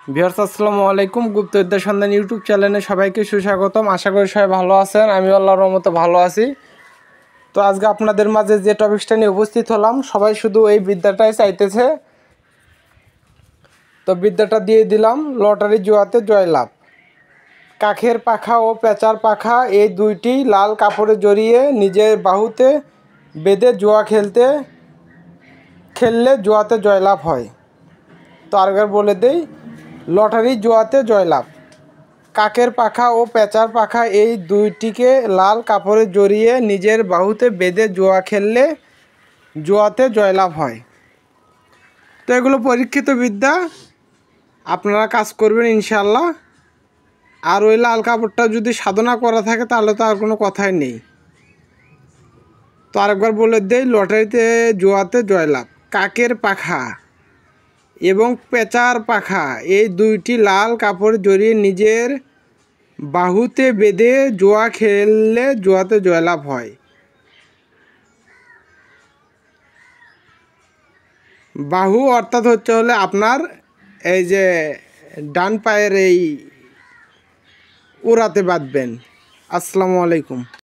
Viewers আসসালামু আলাইকুম। গুপ্তবিদ্যা সন্ধান ইউটিউব চ্যানেলে সবাইকে সুস্বাগতম। আশা করি সবাই ভালো আছেন। আমি আল্লাহর রহমতে ভালো আছি। তো আজকে আপনাদের মাঝে যে টপিকটা নিয়ে উপস্থিত হলাম, সবাই শুধু এই বিদ্যাটাই চাইতেছে, তো বিদ্যাটা দিয়ে দিলাম। লটারি জুয়াতে জয়লাভ। কাকের পাখা ও পেঁচার পাখা এই দুইটি লাল কাপড়ে জড়িয়ে নিজের বাহুতে বেঁধে জুয়া খেললে জুয়াতে জয়লাভ হয়। তো আরেকবার বলে দেই, লটারি জুয়াতে জয়লাভ। কাকের পাখা ও পেঁচার পাখা এই দুইটিকে লাল কাপড়ে জড়িয়ে নিজের বাহুতে বেঁধে জুয়া খেললে জুয়াতে জয়লাভ হয়। তো এগুলো পরীক্ষিত বিদ্যা, আপনারা কাজ করবেন ইনশাল্লাহ। আর ওই লাল কাপড়টা যদি সাধনা করা থাকে তাহলে তো আর কোনো কথাই নেই। তো আরেকবার বলে দেই, লটারিতে জুয়াতে জয়লাভ। কাকের পাখা এবং পেঁচার পাখা এই দুইটি লাল কাপড় জড়িয়ে নিজের বাহুতে বেঁধে জুয়া খেললে জুয়াতে জয়লাভ হয়। বাহু অর্থাৎ হলে আপনার এই যে ডান পায়ের এই উড়াতে বাঁধবেন। আসসালামু আলাইকুম।